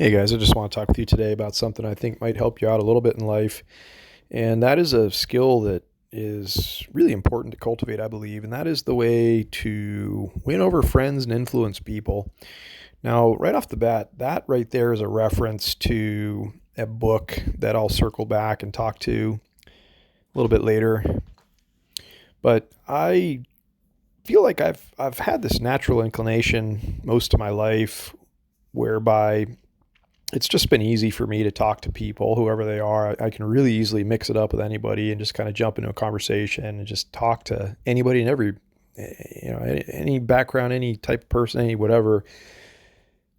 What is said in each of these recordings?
Hey guys, I just want to talk with you today about something I think might help you out a little bit in life. And that is a skill that is really important to cultivate, I believe. And that is the way to win over friends and influence people. Now, right off the bat, that right there is a reference to a book that I'll circle back and talk to a little bit later. But I feel like I've had this natural inclination most of my life whereby it's just been easy for me to talk to people, whoever they are. I can really easily mix it up with anybody and just kind of jump into a conversation and just talk to anybody and every, any background, any type of person, any whatever.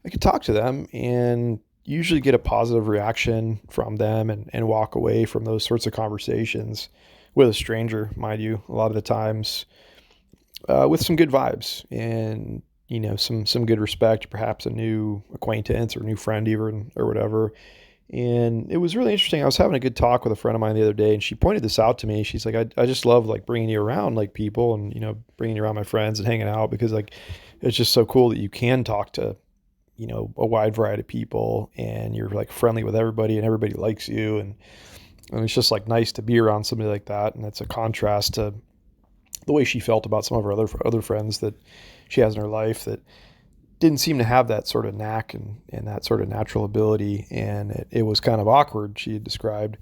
I could talk to them and usually get a positive reaction from them and walk away from those sorts of conversations with a stranger, mind you, a lot of the times with some good vibes and some good respect, perhaps a new acquaintance or new friend even or whatever. And it was really interesting. I was having a good talk with a friend of mine the other day, and she pointed this out to me. She's like, I just love like bringing you around like people and bringing you around my friends and hanging out because like it's just so cool that you can talk to a wide variety of people and you're like friendly with everybody and everybody likes you and it's just like nice to be around somebody like that. And that's a contrast to the way she felt about some of her other friends that she has in her life that didn't seem to have that sort of knack and that sort of natural ability. And it was kind of awkward, she had described,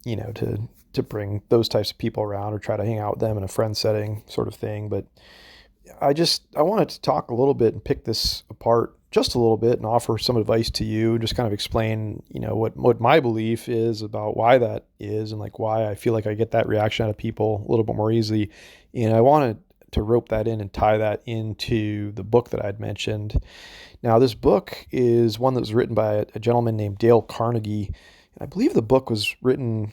to bring those types of people around or try to hang out with them in a friend setting sort of thing. But I wanted to talk a little bit and pick this apart just a little bit and offer some advice to you and just kind of explain, what my belief is about why that is and like why I feel like I get that reaction out of people a little bit more easily. And I wanted to rope that in and tie that into the book that I'd mentioned. Now, this book is one that was written by a gentleman named Dale Carnegie. I believe the book was written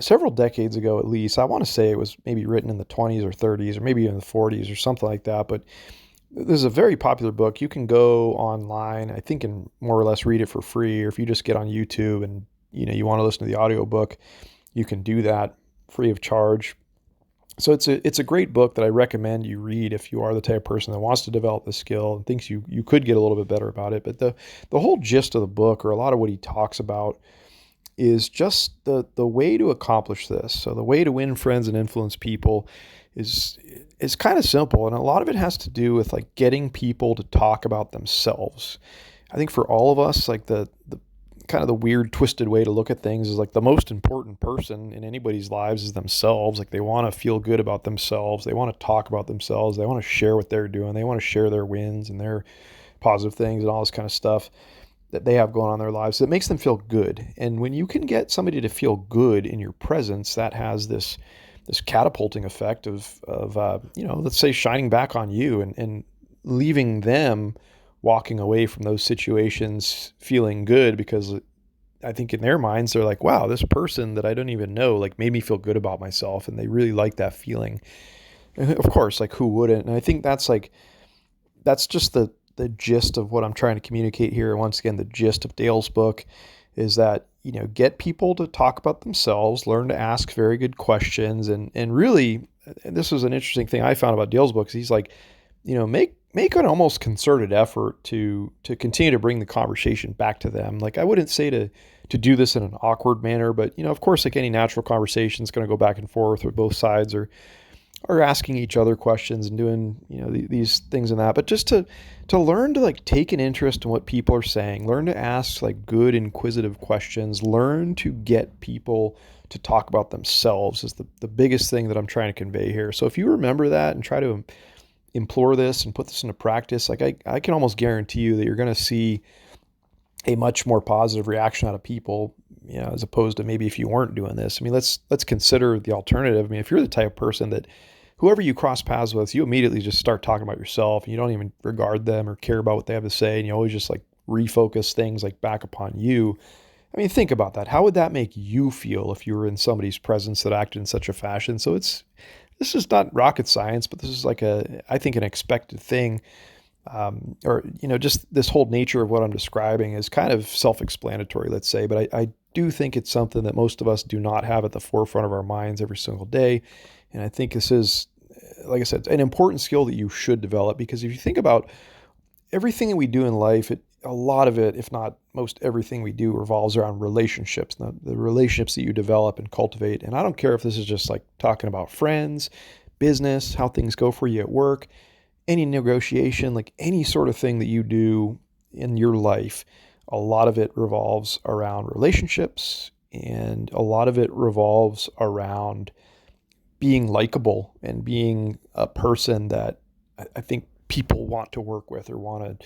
several decades ago, at least. I want to say it was maybe written in the 20s or 30s or maybe even the 40s or something like that. But this is a very popular book. You can go online, I think, and more or less read it for free. Or if you just get on YouTube and you want to listen to the audiobook, you can do that free of charge. So it's a great book that I recommend you read if you are the type of person that wants to develop the skill and thinks you could get a little bit better about it. But the whole gist of the book, or a lot of what he talks about, is just the way to accomplish this. So the way to win friends and influence people is kind of simple, and a lot of it has to do with like getting people to talk about themselves. I think for all of us, like the kind of the weird twisted way to look at things is like the most important person in anybody's lives is themselves. Like they want to feel good about themselves, they want to talk about themselves, they want to share what they're doing, they want to share their wins and their positive things and all this kind of stuff that they have going on in their lives that makes them feel good. And when you can get somebody to feel good in your presence, that has this catapulting effect of let's say shining back on you and leaving them walking away from those situations feeling good, because I think in their minds they're like, wow, this person that I don't even know like made me feel good about myself, and they really like that feeling. And of course, like who wouldn't? And I think that's just the gist of what I'm trying to communicate here. And once again, the gist of Dale's book is that, get people to talk about themselves, learn to ask very good questions. And really, and this was an interesting thing I found about Dale's book, is he's like, make an almost concerted effort to continue to bring the conversation back to them. Like I wouldn't say to do this in an awkward manner, but of course, like any natural conversation is going to go back and forth, where both sides are asking each other questions and doing these things and that. But just to learn to like take an interest in what people are saying, learn to ask like good inquisitive questions, learn to get people to talk about themselves is the biggest thing that I'm trying to convey here. So if you remember that and try to implore this and put this into practice, like I can almost guarantee you that you're going to see a much more positive reaction out of people, as opposed to maybe if you weren't doing this. I mean, let's consider the alternative. I mean, if you're the type of person that whoever you cross paths with, you immediately just start talking about yourself and you don't even regard them or care about what they have to say, and you always just like refocus things like back upon you. I mean, think about that. How would that make you feel if you were in somebody's presence that acted in such a fashion? So this is not rocket science, but this is like I think an expected thing. Just this whole nature of what I'm describing is kind of self-explanatory, let's say, but I do think it's something that most of us do not have at the forefront of our minds every single day. And I think this is, like I said, an important skill that you should develop, because if you think about everything that we do in life, a lot of it, if not most everything we do, revolves around relationships, the relationships that you develop and cultivate. And I don't care if this is just like talking about friends, business, how things go for you at work, any negotiation, like any sort of thing that you do in your life, a lot of it revolves around relationships, and a lot of it revolves around being likable and being a person that I think people want to work with, or want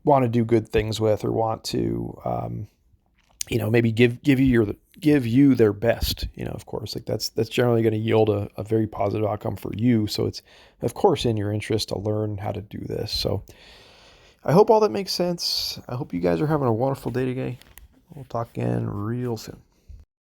to do good things with, or want to maybe give you their best. Of course, like that's generally going to yield a very positive outcome for you. So it's of course in your interest to learn how to do this. So I hope all that makes sense. I hope you guys are having a wonderful day today. We'll talk again real soon.